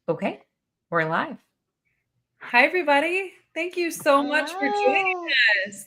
Okay, we're live. Hi, everybody. Thank you so much for joining Hello. us.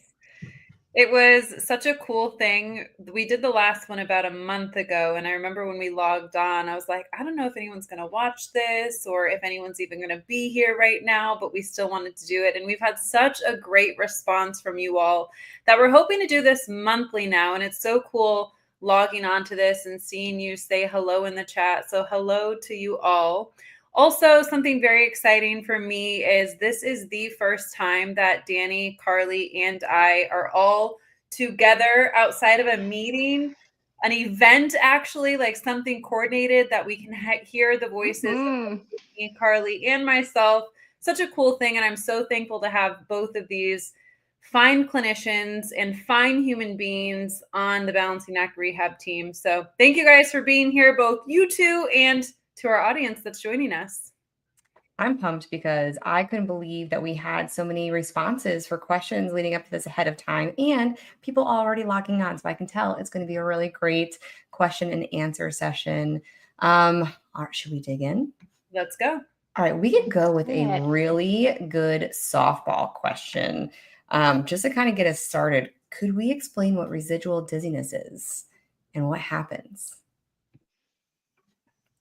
It was such a cool thing. We did the last one about a month ago, and I remember when we logged on, I was like, I don't know if anyone's going to watch this or if anyone's even going to be here right now, but we still wanted to do it. And we've had such a great response from you all that we're hoping to do this monthly now. And it's so cool logging onto this and seeing you say hello in the chat. So, hello to you all. Also, something very exciting for me is this is the first time that Danny, Carly, and I are all together outside of a meeting, an event, actually, like something coordinated that we can hear the voices of me, Carly, and myself. Such a cool thing. And I'm so thankful to have both of these fine clinicians and fine human beings on the Balancing Act Rehab team. So thank you guys for being here, both you two and to our audience that's joining us. I'm pumped because I couldn't believe that we had so many responses for questions leading up to this ahead of time and people already logging on. So I can tell it's going to be a really great question and answer session. All right, should we dig in? Let's go. All right, we could go with a really good softball question. Just to kind of get us started, could we explain what residual dizziness is and what happens?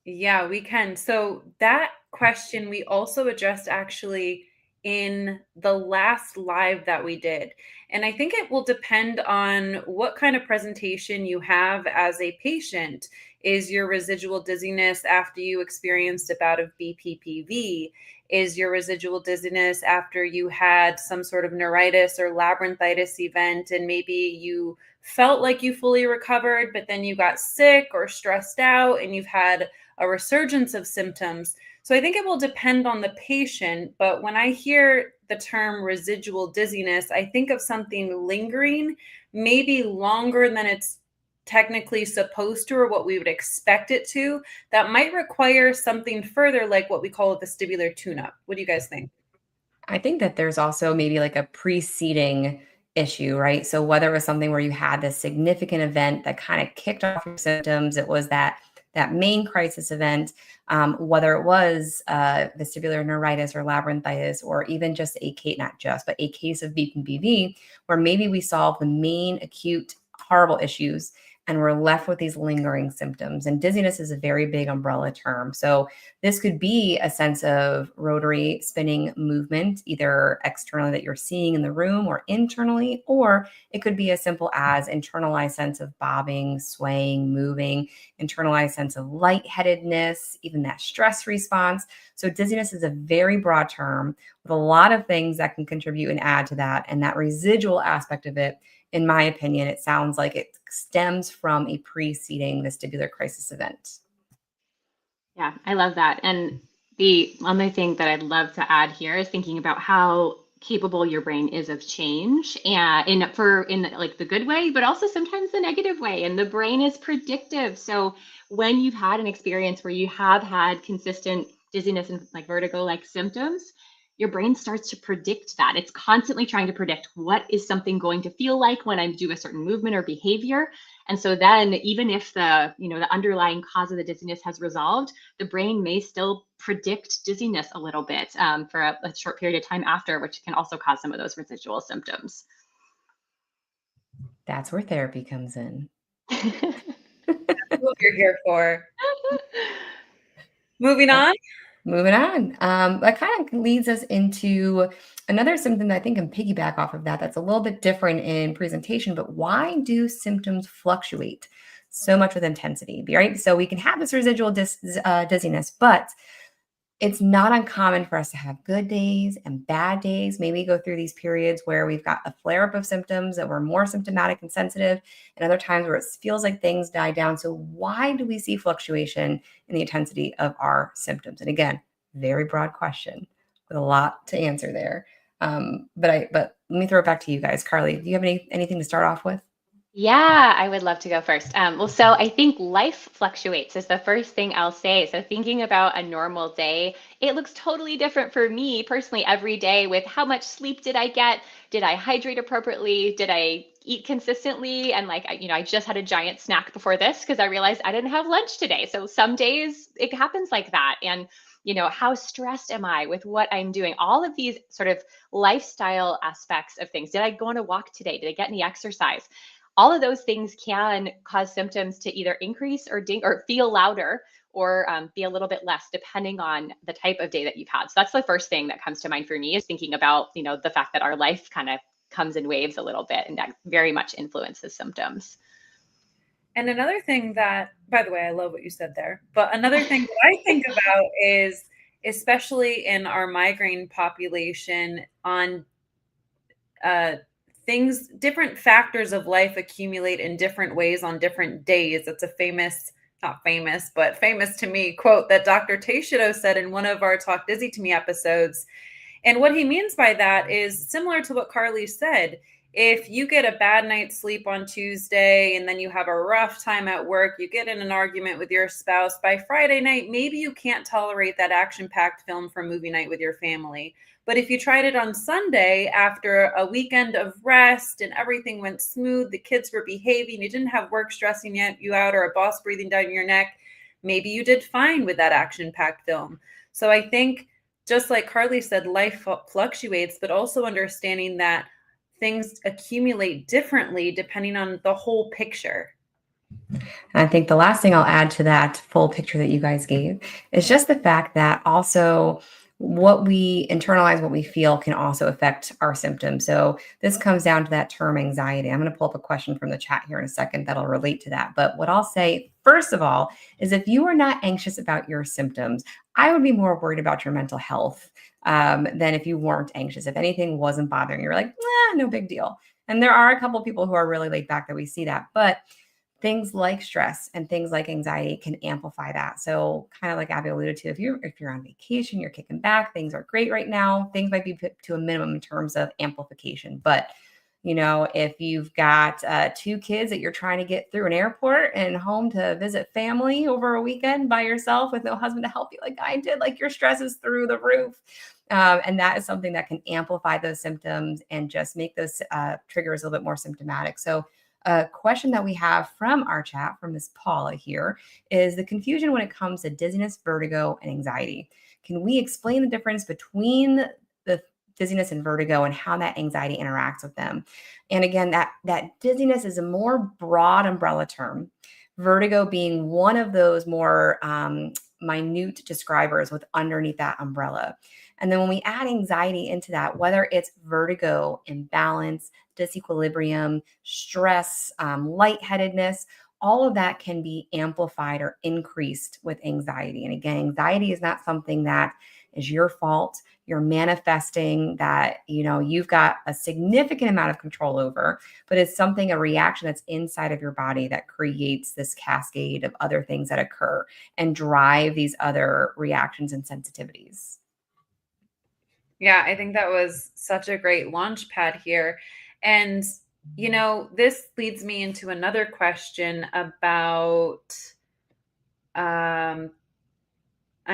Yeah, we can. So that question we also addressed actually in the last live that we did. And I think it will depend on what kind of presentation you have as a patient. Is your residual dizziness after you experienced a bout of BPPV? Is your residual dizziness after you had some sort of neuritis or labyrinthitis event and maybe you felt like you fully recovered, but then you got sick or stressed out and you've had a resurgence of symptoms? So I think it will depend on the patient. But when I hear the term residual dizziness, I think of something lingering, maybe longer than it's technically supposed to or what we would expect it to, that might require something further like what we call a vestibular tune-up. What do you guys think? I think that there's also maybe like a preceding issue, right? So whether it was something where you had this significant event that kind of kicked off your symptoms, it was that main crisis event, whether it was vestibular neuritis or labyrinthitis, or even just a case, not just, but a case of BPPV, where maybe we solved the main acute horrible issues and we're left with these lingering symptoms. And dizziness is a very big umbrella term. So this could be a sense of rotary spinning movement, either externally that you're seeing in the room or internally, or it could be as simple as internalized sense of bobbing, swaying, moving, internalized sense of lightheadedness, even that stress response. So dizziness is a very broad term with a lot of things that can contribute and add to that. And that residual aspect of it, in my opinion, it sounds like it stems from a preceding vestibular crisis event. Yeah, I love that. And the other thing that I'd love to add here is thinking about how capable your brain is of change and in like the good way, but also sometimes the negative way. And the brain is predictive. So when you've had an experience where you have had consistent dizziness and like vertigo like symptoms, your brain starts to predict that. It's constantly trying to predict what is something going to feel like when I do a certain movement or behavior. And so then even if the underlying cause of the dizziness has resolved, the brain may still predict dizziness a little bit for a short period of time after, which can also cause some of those residual symptoms. That's where therapy comes in. That's what you're here for. Moving on. Moving on. That kind of leads us into another symptom that I think can piggyback off of that. That's a little bit different in presentation, but why do symptoms fluctuate so much with intensity? Right. So we can have this residual dizziness, but it's not uncommon for us to have good days and bad days. Maybe go through these periods where we've got a flare up of symptoms that we're more symptomatic and sensitive, and other times where it feels like things die down. So, why do we see fluctuation in the intensity of our symptoms? And again, very broad question with a lot to answer there. But let me throw it back to you guys. Carly, do you have anything to start off with? Yeah, I would love to go first. Well, so I think life fluctuates is the first thing I'll say. So thinking about a normal day, it looks totally different for me personally every day with how much sleep did I get? Did I hydrate appropriately? Did I eat consistently? And like, I just had a giant snack before this because I realized I didn't have lunch today. So some days it happens like that. And how stressed am I with what I'm doing? All of these sort of lifestyle aspects of things. Did I go on a walk today? Did I get any exercise? All of those things can cause symptoms to either increase or feel louder, or be a little bit less, depending on the type of day that you've had. So that's the first thing that comes to mind for me, is thinking about, the fact that our life kind of comes in waves a little bit, and that very much influences symptoms. And another thing that, by the way, I love what you said there, but another thing that I think about is, especially in our migraine population, on things, different factors of life accumulate in different ways on different days. It's a famous, not famous, but famous to me quote that Dr. Teixeira said in one of our Talk Dizzy to Me episodes. And what he means by that is similar to what Carly said. If you get a bad night's sleep on Tuesday and then you have a rough time at work, you get in an argument with your spouse, by Friday night, maybe you can't tolerate that action-packed film for movie night with your family. But if you tried it on Sunday after a weekend of rest and everything went smooth, the kids were behaving, you didn't have work stressing you out or a boss breathing down your neck, maybe you did fine with that action-packed film. So I think, just like Carly said, life fluctuates, but also understanding that things accumulate differently depending on the whole picture. And I think the last thing I'll add to that full picture that you guys gave is just the fact that also what we internalize, what we feel, can also affect our symptoms. So this comes down to that term anxiety. I'm going to pull up a question from the chat here in a second that'll relate to that. But what I'll say, first of all, is if you are not anxious about your symptoms, I would be more worried about your mental health than if you weren't anxious. If anything wasn't bothering you, you're like, no big deal. And there are a couple of people who are really laid back that we see that. But things like stress and things like anxiety can amplify that. So kind of like Abby alluded to, if you're on vacation, you're kicking back, things are great right now, things might be put to a minimum in terms of amplification. But if you've got 2 kids that you're trying to get through an airport and home to visit family over a weekend by yourself with no husband to help you like I did, like your stress is through the roof. And that is something that can amplify those symptoms and just make those triggers a little bit more symptomatic. So a question that we have from our chat from Miss Paula here is the confusion when it comes to dizziness, vertigo, and anxiety. Can we explain the difference between the dizziness and vertigo and how that anxiety interacts with them? And again, that dizziness is a more broad umbrella term, vertigo being one of those more minute describers with underneath that umbrella. And then when we add anxiety into that, whether it's vertigo, imbalance, disequilibrium, stress, lightheadedness, all of that can be amplified or increased with anxiety. And again, anxiety is not something that is your fault. You're manifesting that, you've got a significant amount of control over, but it's something, a reaction that's inside of your body that creates this cascade of other things that occur and drive these other reactions and sensitivities. Yeah, I think that was such a great launch pad here. And, this leads me into another question about, I'm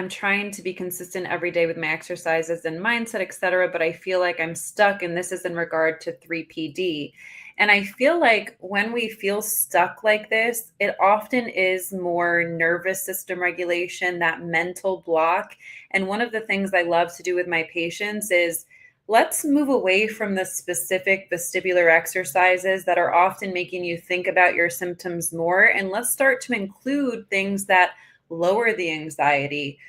trying to be consistent every day with my exercises and mindset, etc., but I feel like I'm stuck. And this is in regard to 3PD. And I feel like when we feel stuck like this, it often is more nervous system regulation, that mental block. And one of the things I love to do with my patients is, let's move away from the specific vestibular exercises that are often making you think about your symptoms more. And let's start to include things that lower the anxiety,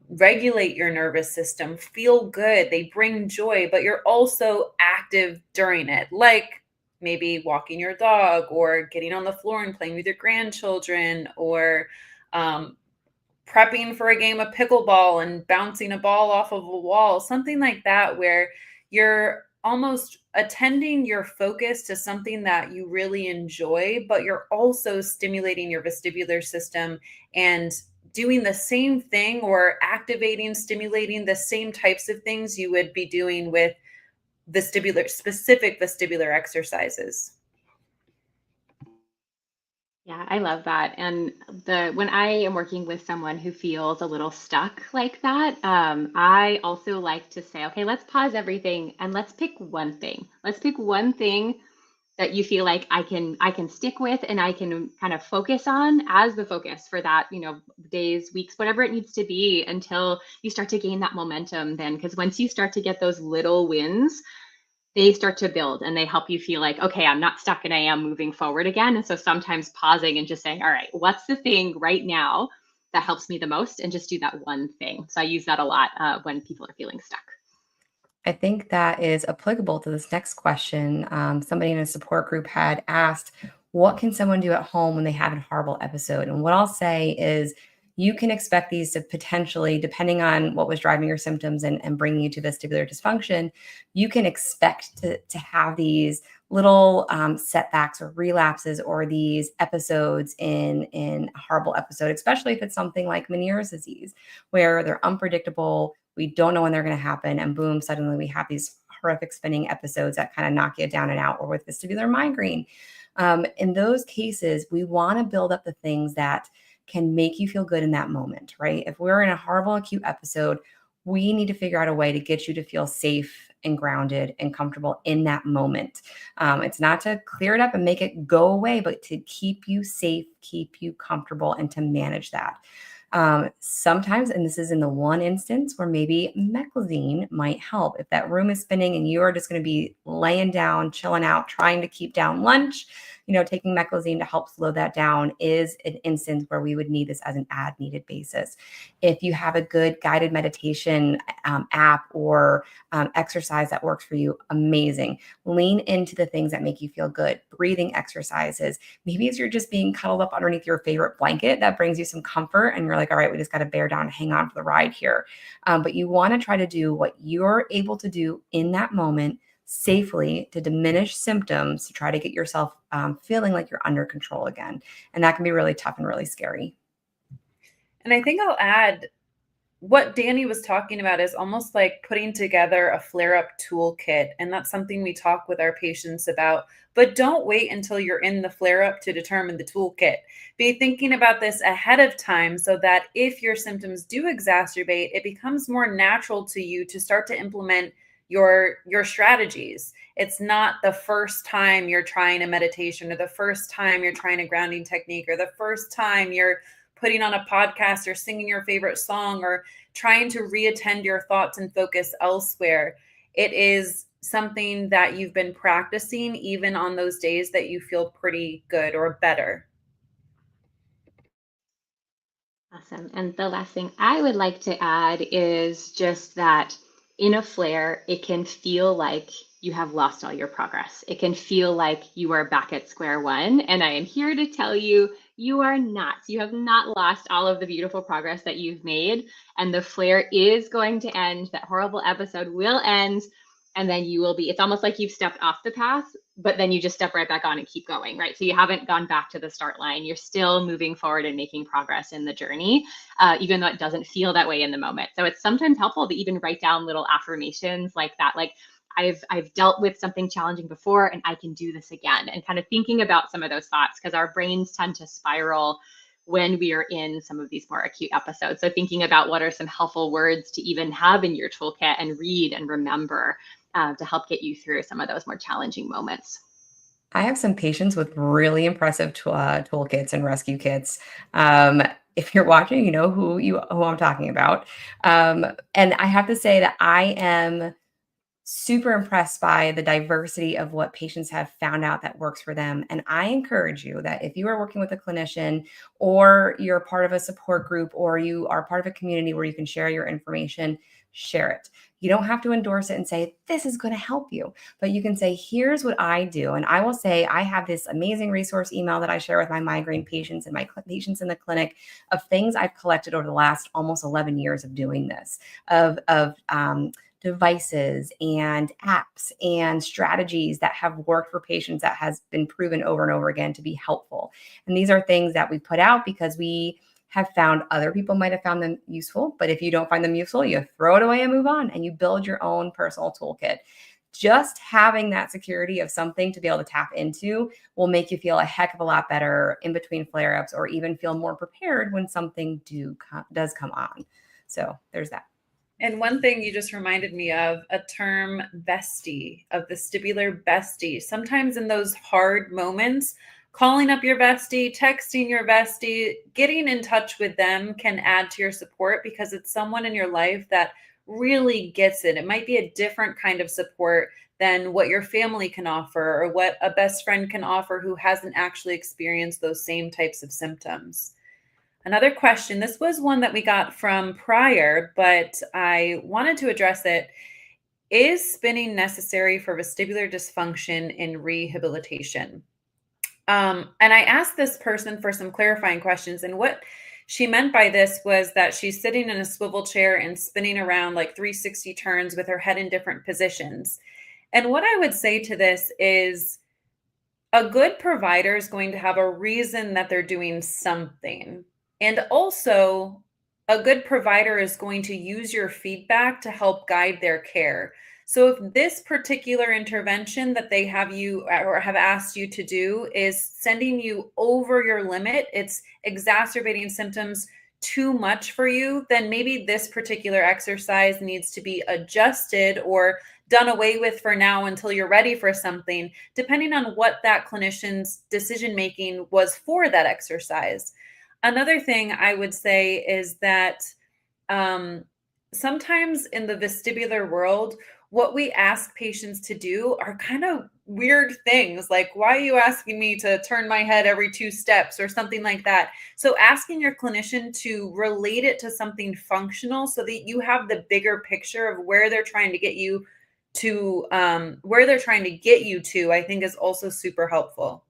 regulate your nervous system, feel good. They bring joy, but you're also active during it. Like maybe walking your dog or getting on the floor and playing with your grandchildren, or prepping for a game of pickleball and bouncing a ball off of a wall, something like that, where you're almost attending your focus to something that you really enjoy, but you're also stimulating your vestibular system and doing the same thing, or activating, stimulating the same types of things you would be doing with specific vestibular exercises. Yeah, I love that. And when I am working with someone who feels a little stuck like that, I also like to say, okay, let's pause everything and let's pick one thing. Let's pick one thing that you feel like I can stick with and I can kind of focus on as the focus for that, days, weeks, whatever it needs to be, until you start to gain that momentum then. Because once you start to get those little wins, they start to build and they help you feel like, okay, I'm not stuck and I am moving forward again. And so sometimes pausing and just saying, all right, what's the thing right now that helps me the most? And just do that one thing. So I use that a lot when people are feeling stuck. I think that is applicable to this next question. Somebody in a support group had asked, what can someone do at home when they have a horrible episode? And what I'll say is, you can expect these to potentially, depending on what was driving your symptoms and bringing you to vestibular dysfunction, you can expect to have these little setbacks or relapses or these episodes in a horrible episode, especially if it's something like Meniere's disease, where they're unpredictable. We don't know when they're going to happen. And boom, suddenly we have these horrific spinning episodes that kind of knock you down and out, or with vestibular migraine. In those cases, we want to build up the things that can make you feel good in that moment, right? If we're in a horrible acute episode, we need to figure out a way to get you to feel safe and grounded and comfortable in that moment. It's not to clear it up and make it go away, but to keep you safe, keep you comfortable, and to manage that. Sometimes, and this is in the one instance where maybe meclizine might help. If that room is spinning and you are just going to be laying down, chilling out, trying to keep down lunch, taking meclizine to help slow that down is an instance where we would need this as an as needed basis. If you have a good guided meditation app or exercise that works for you, amazing. Lean into the things that make you feel good. Breathing exercises. Maybe as you're just being cuddled up underneath your favorite blanket, that brings you some comfort and you're like, all right, we just got to bear down and hang on for the ride here. But you want to try to do what you're able to do in that moment safely to diminish symptoms, to try to get yourself feeling like you're under control again. And that can be really tough and really scary. And I think I'll add, what Danny was talking about is almost like putting together a flare-up toolkit. And that's something we talk with our patients about. But don't wait until you're in the flare-up to determine the toolkit. Be thinking about this ahead of time so that if your symptoms do exacerbate, it becomes more natural to you to start to implement your strategies. It's not the first time you're trying a meditation, or the first time you're trying a grounding technique, or the first time you're putting on a podcast or singing your favorite song or trying to reattend your thoughts and focus elsewhere. It is something that you've been practicing even on those days that you feel pretty good or better. Awesome. And the last thing I would like to add is just that in a flare, it can feel like you have lost all your progress. It can feel like you are back at square one. And I am here to tell you, you are not. You have not lost all of the beautiful progress that you've made. And the flare is going to end. That horrible episode will end. And then you will be, it's almost like you've stepped off the path, but then you just step right back on and keep going, right? So you haven't gone back to the start line. You're still moving forward and making progress in the journey, even though it doesn't feel that way in the moment. So it's sometimes helpful to even write down little affirmations like that, like, I've dealt with something challenging before and I can do this again, and kind of thinking about some of those thoughts, because our brains tend to spiral when we are in some of these more acute episodes. So thinking about what are some helpful words to even have in your toolkit and read and remember to help get you through some of those more challenging moments. I have some patients with really impressive toolkits and rescue kits. If you're watching, you know who I'm talking about. And I have to say that I am super impressed by the diversity of what patients have found out that works for them. And I encourage you that if you are working with a clinician, or you're part of a support group, or you are part of a community where you can share your information, share it. You don't have to endorse it and say, this is going to help you, but you can say, here's what I do. And I will say, I have this amazing resource email that I share with my migraine patients and my patients in the clinic of things I've collected over the last almost 11 years of doing this, of devices and apps and strategies that have worked for patients, that has been proven over and over again to be helpful. And these are things that we put out because we have found other people might have found them useful. But if you don't find them useful, you throw it away and move on, and you build your own personal toolkit. Just having that security of something to be able to tap into will make you feel a heck of a lot better in between flare-ups, or even feel more prepared when something does come on. So there's that. And one thing you just reminded me of, a term vestibular bestie. Sometimes in those hard moments, calling up your bestie, texting your bestie, getting in touch with them can add to your support because it's someone in your life that really gets it. It might be a different kind of support than what your family can offer or what a best friend can offer who hasn't actually experienced those same types of symptoms. Another question, this was one that we got from prior, but I wanted to address it. Is spinning necessary for vestibular dysfunction in rehabilitation? And I asked this person for some clarifying questions. And what she meant by this was that she's sitting in a swivel chair and spinning around like 360 turns with her head in different positions. And what I would say to this is a good provider is going to have a reason that they're doing something. And also, a good provider is going to use your feedback to help guide their care. So, if this particular intervention that they have you or have asked you to do is sending you over your limit, it's exacerbating symptoms too much for you, then maybe this particular exercise needs to be adjusted or done away with for now until you're ready for something, depending on what that clinician's decision making was for that exercise. Another thing I would say is that sometimes in the vestibular world, what we ask patients to do are kind of weird things, like, why are you asking me to turn my head every 2 steps or something like that? So asking your clinician to relate it to something functional so that you have the bigger picture of where they're trying to get you to, I think is also super helpful.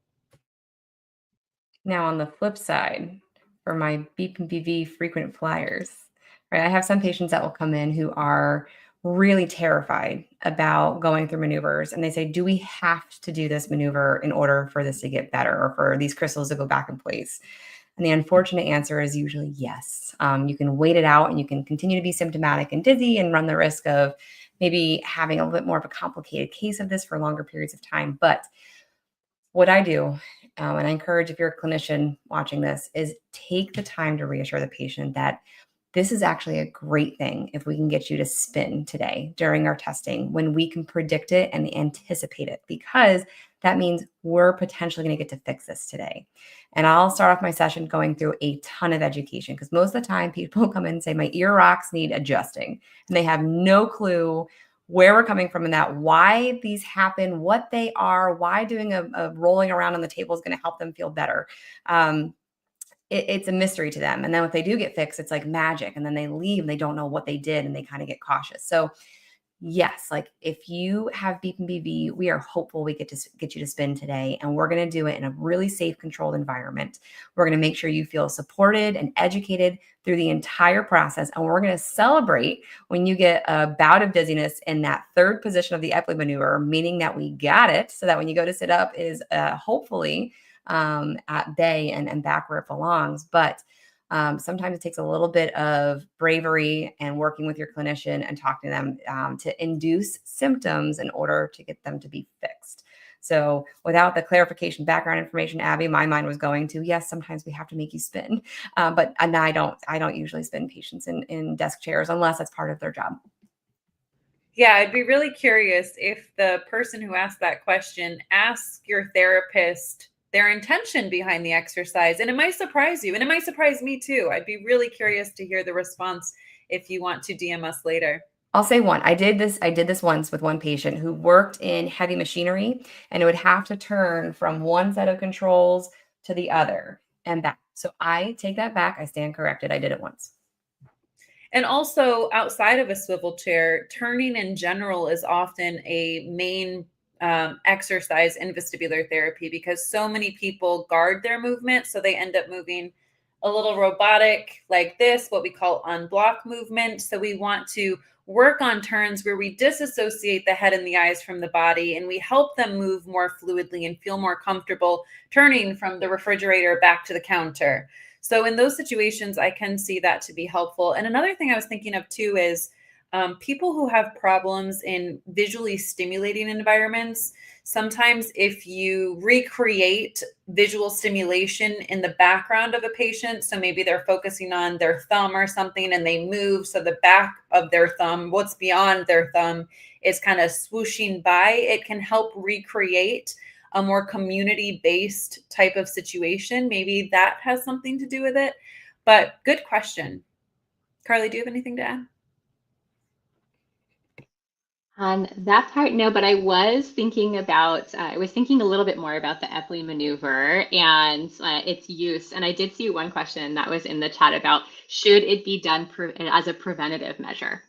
Now, on the flip side, for my BPPV frequent flyers, right, I have some patients that will come in who are really terrified about going through maneuvers. And they say, do we have to do this maneuver in order for this to get better or for these crystals to go back in place? And the unfortunate answer is usually yes. You can wait it out and you can continue to be symptomatic and dizzy and run the risk of maybe having a little bit more of a complicated case of this for longer periods of time. But what I do, and I encourage if you're a clinician watching this, is take the time to reassure the patient that this is actually a great thing if we can get you to spin today during our testing when we can predict it and anticipate it, because that means we're potentially going to get to fix this today. And I'll start off my session going through a ton of education because most of the time people come in and say, my ear rocks need adjusting, and they have no clue where we're coming from in that, why these happen, what they are, why doing a rolling around on the table is going to help them feel better. It's a mystery to them. And then if they do get fixed, it's like magic. And then they leave and they don't know what they did and they kind of get cautious. So yes, like if you have BPPV, we are hopeful we get you to spin today, and we're going to do it in a really safe, controlled environment. We're going to make sure you feel supported and educated through the entire process, and we're going to celebrate when you get a bout of dizziness in that third position of the Epley maneuver, meaning that we got it, so that when you go to sit up, it is hopefully at bay and back where it belongs. But sometimes it takes a little bit of bravery and working with your clinician and talking to them to induce symptoms in order to get them to be fixed. So without the clarification background information, Abby, my mind was going to, yes, sometimes we have to make you spin. But I don't usually spin patients in desk chairs unless that's part of their job. Yeah, I'd be really curious if the person who asked that question asks your therapist their intention behind the exercise. And it might surprise you, and it might surprise me too. I'd be really curious to hear the response if you want to DM us later. I'll say one. I did this once with one patient who worked in heavy machinery, and it would have to turn from one set of controls to the other and back. So I take that back. I stand corrected. I did it once. And also, outside of a swivel chair, turning in general is often a main exercise in vestibular therapy because so many people guard their movement. So they end up moving a little robotic like this, what we call unblock movement. So we want to work on turns where we disassociate the head and the eyes from the body, and we help them move more fluidly and feel more comfortable turning from the refrigerator back to the counter. So in those situations, I can see that to be helpful. And another thing I was thinking of too is People who have problems in visually stimulating environments, sometimes if you recreate visual stimulation in the background of a patient, so maybe they're focusing on their thumb or something and they move, so the back of their thumb, what's beyond their thumb, is kind of swooshing by, it can help recreate a more community-based type of situation. Maybe that has something to do with it. But good question. Carly, do you have anything to add? On that part, no, but I was thinking about, I was thinking a little bit more about the Epley maneuver and its use. And I did see one question that was in the chat about, should it be done as a preventative measure?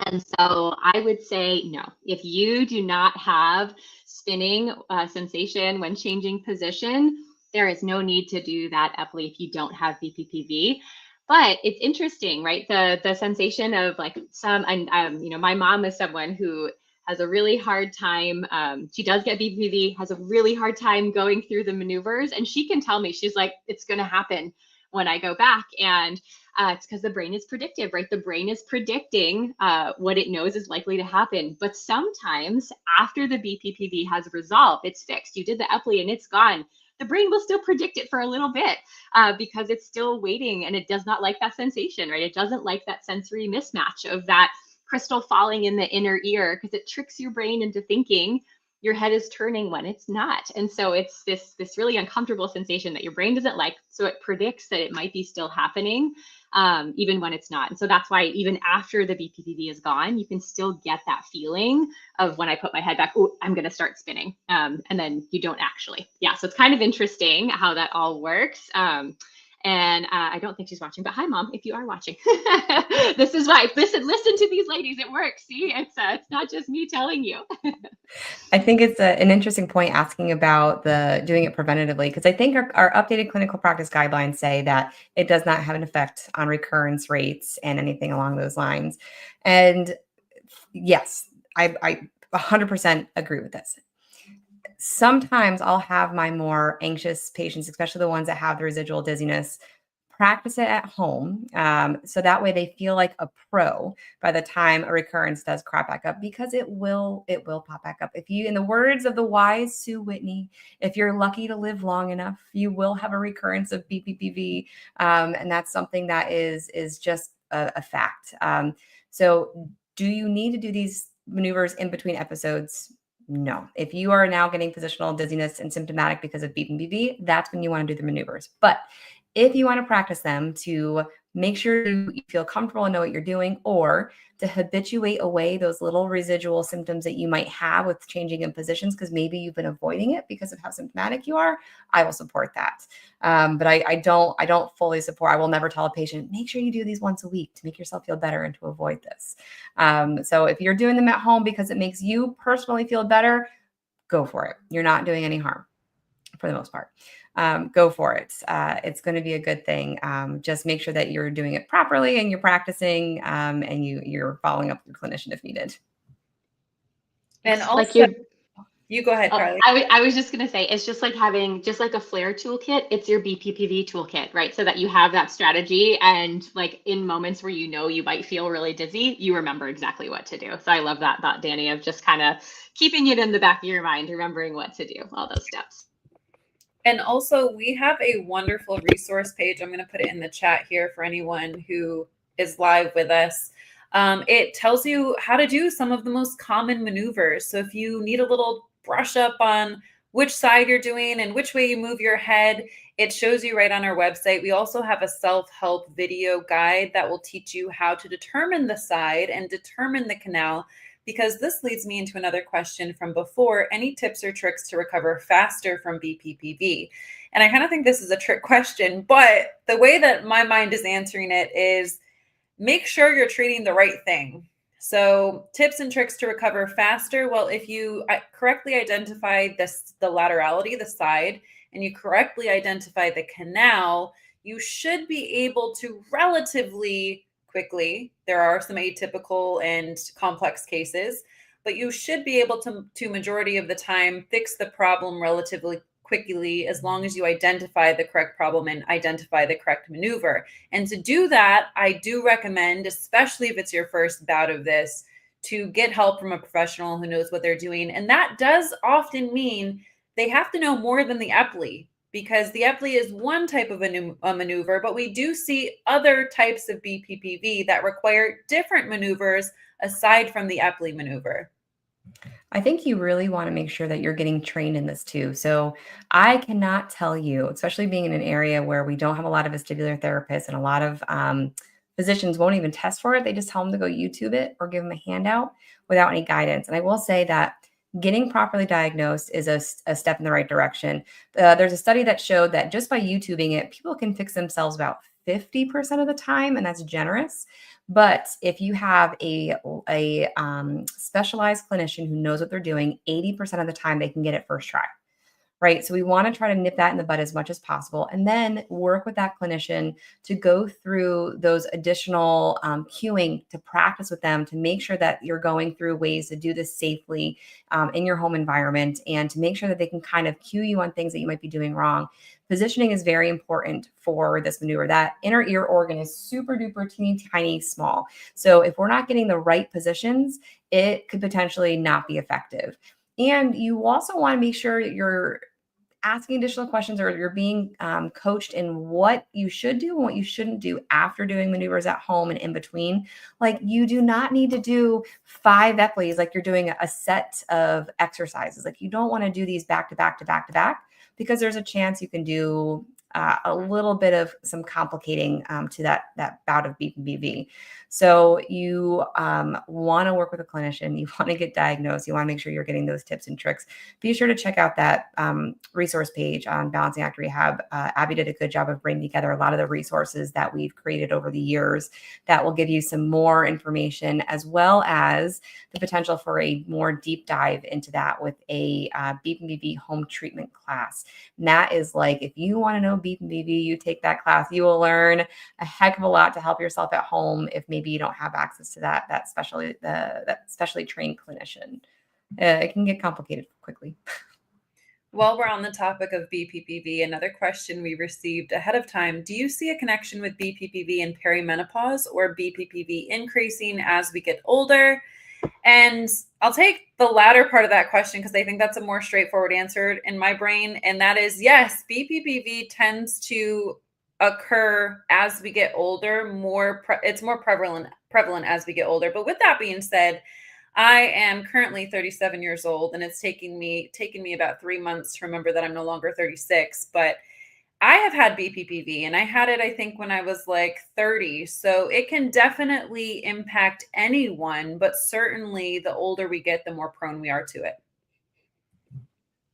And so I would say no. If you do not have spinning sensation when changing position, there is no need to do that Epley if you don't have BPPV. But it's interesting, right? The sensation of like you know, my mom is someone who has a really hard time. She does get BPPV, has a really hard time going through the maneuvers, and she can tell me, she's like, it's going to happen when I go back. And it's because the brain is predictive, right? The brain is predicting what it knows is likely to happen. But sometimes after the BPPV has resolved, it's fixed. You did the Epley and it's gone. The brain will still predict it for a little bit because it's still waiting and it does not like that sensation, right? It doesn't like that sensory mismatch of that crystal falling in the inner ear because it tricks your brain into thinking your head is turning when it's not. And so it's this really uncomfortable sensation that your brain doesn't like. So it predicts that it might be still happening even when it's not. And so that's why even after the BPPV is gone, you can still get that feeling of when I put my head back, oh, I'm going to start spinning. And then you don't actually. Yeah, so it's kind of interesting how that all works. And I don't think she's watching, but hi, Mom, if you are watching. This is why. Listen to these ladies. It works. See, it's not just me telling you. I think it's an interesting point asking about the doing it preventatively, because I think our updated clinical practice guidelines say that it does not have an effect on recurrence rates and anything along those lines. And yes, I 100% agree with this. Sometimes I'll have my more anxious patients, especially the ones that have the residual dizziness, practice it at home. So that way they feel like a pro by the time a recurrence does crop back up, because it will pop back up. If you, in the words of the wise Sue Whitney, if you're lucky to live long enough, you will have a recurrence of BPPV. And that's something that is just a fact. So do you need to do these maneuvers in between episodes? No. If you are now getting positional dizziness and symptomatic because of BPPV, that's when you want to do the maneuvers. But if you want to practice them to make sure you feel comfortable and know what you're doing, or to habituate away those little residual symptoms that you might have with changing in positions, because maybe you've been avoiding it because of how symptomatic you are, I will support that. But I don't fully support. I will never tell a patient, make sure you do these once a week to make yourself feel better and to avoid this. So if you're doing them at home because it makes you personally feel better, go for it. You're not doing any harm for the most part. Go for it. It's going to be a good thing. Just make sure that you're doing it properly and you're practicing and you're following up with your clinician if needed. And It's also, like you go ahead, Carly. I was just going to say, it's just like having just like a flare toolkit. It's your BPPV toolkit, right? So that you have that strategy, and like in moments where you know you might feel really dizzy, you remember exactly what to do. So I love that thought, Danny, of just kind of keeping it in the back of your mind, remembering what to do, all those steps. And also, we have a wonderful resource page. I'm going to put it in the chat here for anyone who is live with us. It tells you how to do some of the most common maneuvers. So if you need a little brush up on which side you're doing and which way you move your head, it shows you right on our website. We also have a self-help video guide that will teach you how to determine the side and determine the canal, because this leads me into another question from before. Any tips or tricks to recover faster from BPPV? And I kind of think this is a trick question, but the way that my mind is answering it is make sure you're treating the right thing. So tips and tricks to recover faster. Well, if you correctly identify the laterality, the side, and you correctly identify the canal, you should be able to relatively quickly. There are some atypical and complex cases, but you should be able to majority of the time, fix the problem relatively quickly as long as you identify the correct problem and identify the correct maneuver. And to do that, I do recommend, especially if it's your first bout of this, to get help from a professional who knows what they're doing. And that does often mean they have to know more than the epley, because the epley is one type of a maneuver, but we do see other types of BPPV that require different maneuvers aside from the epley maneuver. I think you really want to make sure that you're getting trained in this too. So I cannot tell you, especially being in an area where we don't have a lot of vestibular therapists and a lot of physicians won't even test for it. They just tell them to go YouTube it or give them a handout without any guidance. And I will say that getting properly diagnosed is a step in the right direction. There's a study that showed that just by YouTubing it, people can fix themselves about 50% of the time, and that's generous. But if you have a specialized clinician who knows what they're doing, 80% of the time they can get it first try. Right. So we want to try to nip that in the bud as much as possible and then work with that clinician to go through those additional cueing to practice with them to make sure that you're going through ways to do this safely in your home environment and to make sure that they can kind of cue you on things that you might be doing wrong. Positioning is very important for this maneuver. That inner ear organ is super duper teeny tiny small. So if we're not getting the right positions, it could potentially not be effective. And you also want to make sure you're asking additional questions or you're being coached in what you should do and what you shouldn't do after doing maneuvers at home and in between. Like you do not need to do 5 epleys like you're doing a set of exercises. Like you don't want to do these back to back to back to back because there's a chance you can do a little bit of some complicating to that bout of BPPV. So you want to work with a clinician. You want to get diagnosed. You want to make sure you're getting those tips and tricks. Be sure to check out that resource page on Balancing Act Rehab. Abby did a good job of bringing together a lot of the resources that we've created over the years that will give you some more information as well as the potential for a more deep dive into that with a BPPV home treatment class. And that is like, if you want to know BPPV, you take that class, you will learn a heck of a lot to help yourself at home if maybe you don't have access to that specially trained clinician. It can get complicated quickly. While we're on the topic of BPPV, another question we received ahead of time: do you see a connection with BPPV and perimenopause or BPPV increasing as we get older? And I'll take the latter part of that question because I think that's a more straightforward answer in my brain. And that is yes, BPPV tends to occur as we get older. It's more prevalent as we get older. But with that being said, I am currently 37 years old, and it's taken me about 3 months to remember that I'm no longer 36. But I have had BPPV, and I had it, I think, when I was like 30. So it can definitely impact anyone, but certainly the older we get, the more prone we are to it.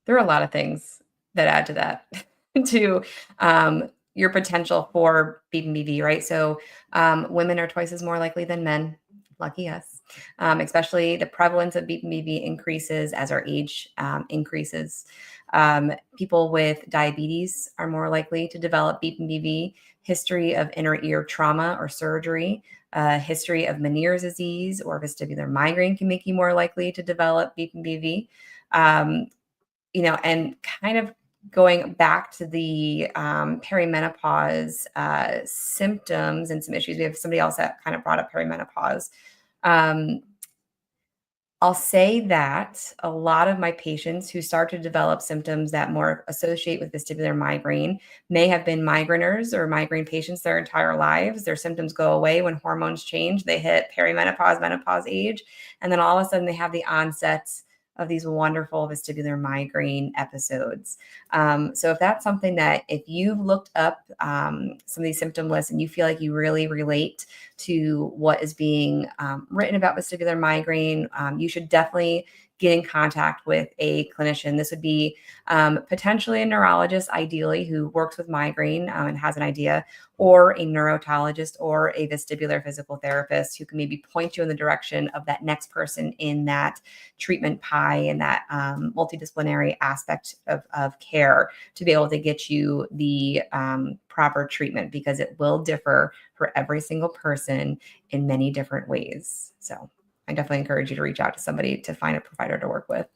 There are a lot of things that add to that, to your potential for BPPV, right? So women are twice as more likely than men. Lucky us. Especially the prevalence of BPPV increases as our age increases. People with diabetes are more likely to develop BPPV. History of inner ear trauma or surgery, history of Meniere's disease or vestibular migraine can make you more likely to develop BPPV. And kind of going back to the perimenopause symptoms and some issues. We have somebody else that kind of brought up perimenopause. I'll say that a lot of my patients who start to develop symptoms that more associate with vestibular migraine may have been migraineurs or migraine patients their entire lives. Their symptoms go away when hormones change. They hit perimenopause, menopause age, and then all of a sudden they have the onset of these wonderful vestibular migraine episodes. So if that's something that if you've looked up some of these symptom lists and you feel like you really relate to what is being written about vestibular migraine, you should definitely get in contact with a clinician. This would be potentially a neurologist, ideally, who works with migraine and has an idea, or a neurotologist or a vestibular physical therapist who can maybe point you in the direction of that next person in that treatment pie and that multidisciplinary aspect of care to be able to get you the proper treatment, because it will differ for every single person in many different ways. So I definitely encourage you to reach out to somebody to find a provider to work with.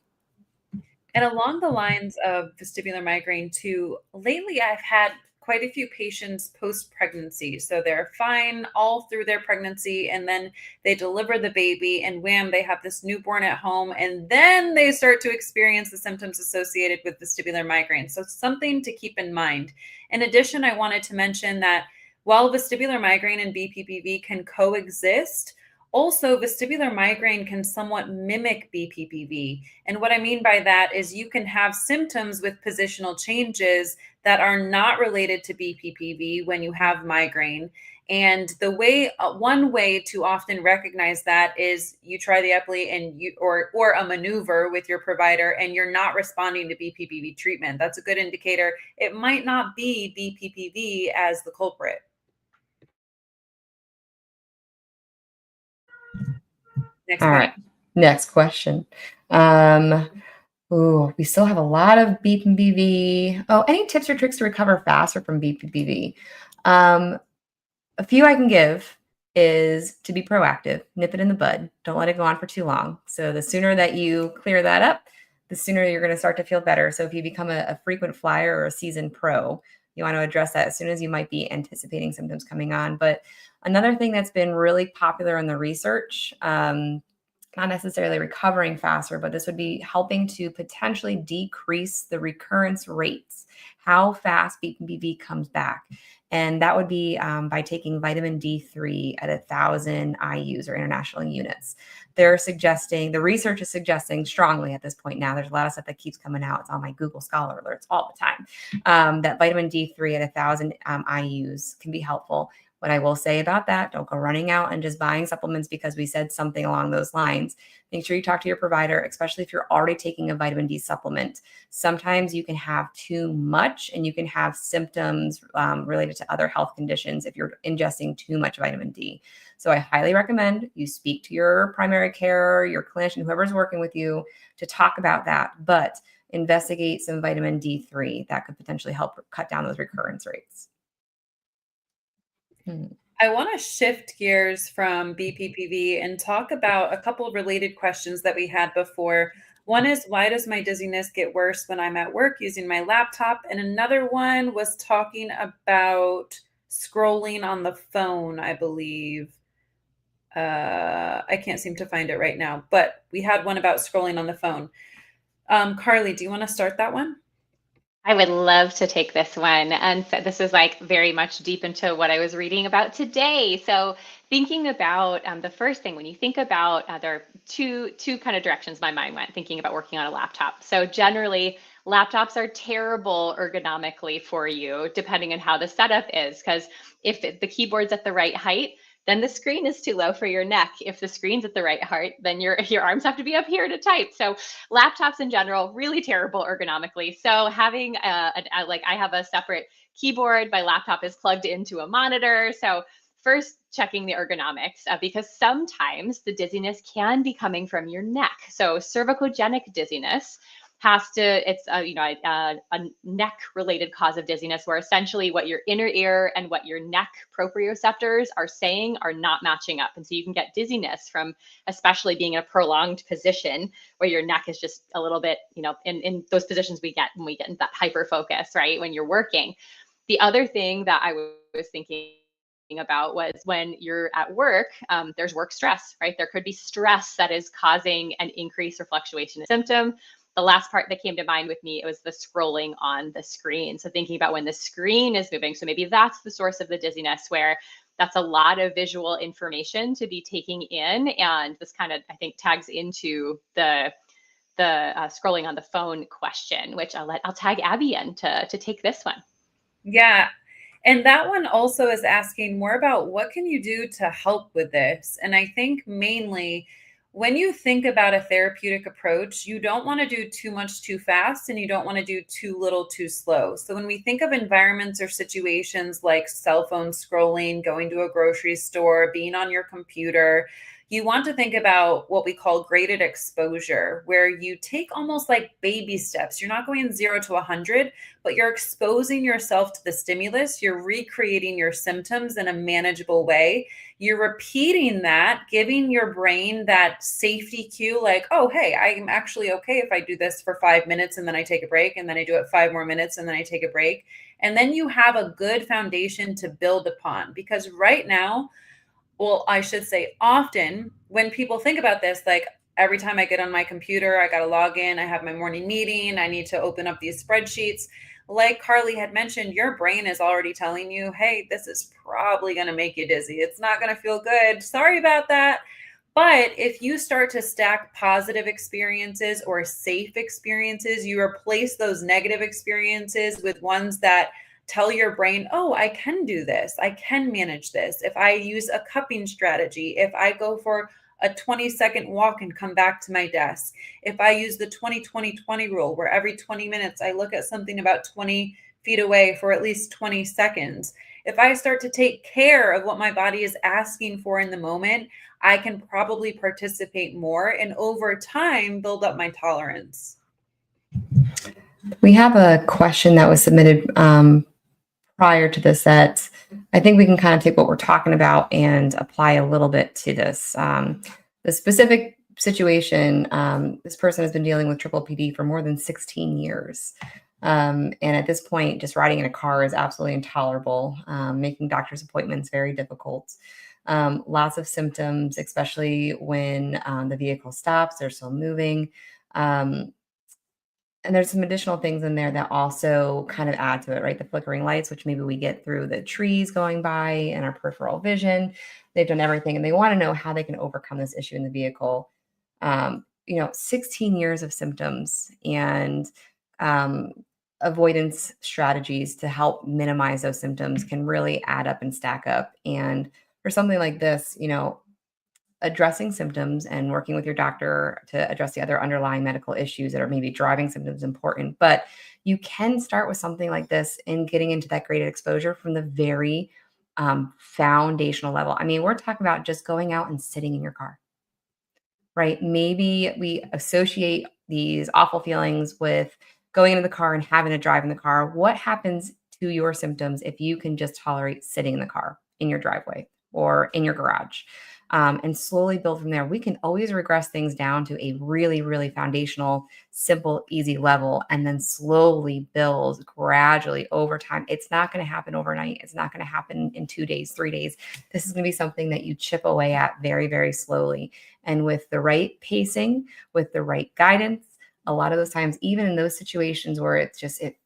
And along the lines of vestibular migraine too, lately I've had quite a few patients post-pregnancy. So they're fine all through their pregnancy, and then they deliver the baby, and wham, they have this newborn at home, and then they start to experience the symptoms associated with vestibular migraine. So something to keep in mind. In addition, I wanted to mention that while vestibular migraine and BPPV can coexist, also vestibular migraine can somewhat mimic BPPV. And what I mean by that is you can have symptoms with positional changes that are not related to BPPV when you have migraine. And the way, one way to often recognize that is you try the epi and or a maneuver with your provider, and you're not responding to BPPV treatment. That's a good indicator. It might not be BPPV as the culprit. Next All question. right. Next question. We still have a lot of BPPV. Oh, any tips or tricks to recover faster from BPPV? A few I can give is to be proactive, nip it in the bud. Don't let it go on for too long. So the sooner that you clear that up, the sooner you're going to start to feel better. So if you become a frequent flyer or a seasoned pro, you want to address that as soon as you might be anticipating symptoms coming on. But another thing that's been really popular in the research, not necessarily recovering faster, but this would be helping to potentially decrease the recurrence rates, how fast BPPV comes back. And that would be by taking vitamin D3 at 1,000 IUs or international units. They're suggesting, the research is suggesting strongly at this point now, there's a lot of stuff that keeps coming out. It's on my Google Scholar alerts all the time, that vitamin D3 at 1,000 IUs can be helpful. What I will say about that, don't go running out and just buying supplements because we said something along those lines. Make sure you talk to your provider, especially if you're already taking a vitamin D supplement. Sometimes you can have too much and you can have symptoms related to other health conditions if you're ingesting too much vitamin D. So I highly recommend you speak to your primary care, your clinician, whoever's working with you to talk about that, but investigate some vitamin D3 that could potentially help cut down those recurrence rates. I want to shift gears from BPPV and talk about a couple of related questions that we had before. One is, why does my dizziness get worse when I'm at work using my laptop? And another one was talking about scrolling on the phone, I believe. I can't seem to find it right now, but we had one about scrolling on the phone. Carly, do you want to start that one? I would love to take this one. And so this is like very much deep into what I was reading about today. So thinking about the first thing, when you think about, there are two kind of directions my mind went thinking about working on a laptop. So generally, laptops are terrible ergonomically for you, depending on how the setup is, because if the keyboard's at the right height, then the screen is too low for your neck. If the screen's at the right height, then your arms have to be up here to type. So laptops in general, really terrible ergonomically. So having like I have a separate keyboard, my laptop is plugged into a monitor. So first checking the ergonomics because sometimes the dizziness can be coming from your neck. So cervicogenic dizziness has to, it's a neck related cause of dizziness where essentially what your inner ear and what your neck proprioceptors are saying are not matching up. And so you can get dizziness from especially being in a prolonged position where your neck is just a little bit, in those positions we get when we get into that hyper focus, right? When you're working. The other thing that I was thinking about was when you're at work, there's work stress, right? There could be stress that is causing an increase or fluctuation in symptom. The last part that came to mind with me, it was the scrolling on the screen. So thinking about when the screen is moving. So maybe that's the source of the dizziness, where that's a lot of visual information to be taking in. And this kind of, I think, tags into the scrolling on the phone question, which I'll tag Abby in to take this one. Yeah. And that one also is asking more about what can you do to help with this? And I think mainly when you think about a therapeutic approach, you don't want to do too much too fast and you don't want to do too little too slow. So when we think of environments or situations like cell phone scrolling, going to a grocery store, being on your computer, you want to think about what we call graded exposure, where you take almost like baby steps. You're not going 0 to 100, but you're exposing yourself to the stimulus. You're recreating your symptoms in a manageable way. You're repeating that, giving your brain that safety cue, like, oh, hey, I'm actually okay if I do this for 5 minutes and then I take a break, and then I do it 5 more minutes and then I take a break. And then you have a good foundation to build upon. Because right now, well, I should say often, when people think about this, like every time I get on my computer, I got to log in, I have my morning meeting, I need to open up these spreadsheets. Like Carly had mentioned, your brain is already telling you, hey, this is probably going to make you dizzy. It's not going to feel good. Sorry about that. But if you start to stack positive experiences or safe experiences, you replace those negative experiences with ones that tell your brain, oh, I can do this. I can manage this. If I use a cupping strategy, if I go for a 20-second walk and come back to my desk, if I use the 20-20-20 rule, where every 20 minutes I look at something about 20 feet away for at least 20 seconds, if I start to take care of what my body is asking for in the moment, I can probably participate more and over time build up my tolerance. We have a question that was submitted prior to this that I think we can kind of take what we're talking about and apply a little bit to this. The specific situation, this person has been dealing with triple PD for more than 16 years. And at this point, just riding in a car is absolutely intolerable, making doctor's appointments very difficult. Lots of symptoms, especially when the vehicle stops, they're still moving. And there's some additional things in there that also kind of add to it, right? The flickering lights, which maybe we get through the trees going by and our peripheral vision. They've done everything and they want to know how they can overcome this issue in the vehicle. 16 years of symptoms and avoidance strategies to help minimize those symptoms can really add up and stack up. And for something like this, addressing symptoms and working with your doctor to address the other underlying medical issues that are maybe driving symptoms important. But you can start with something like this and getting into that graded exposure from the very foundational level. I mean, we're talking about just going out and sitting in your car, right? Maybe we associate these awful feelings with going into the car and having to drive in the car. What happens to your symptoms if you can just tolerate sitting in the car, in your driveway, or in your garage? And slowly build from there. We can always regress things down to a really, really foundational, simple, easy level, and then slowly build gradually over time. It's not going to happen overnight. It's not going to happen in 2 days, 3 days. This is going to be something that you chip away at very, very slowly. And with the right pacing, with the right guidance, a lot of those times, even in those situations where it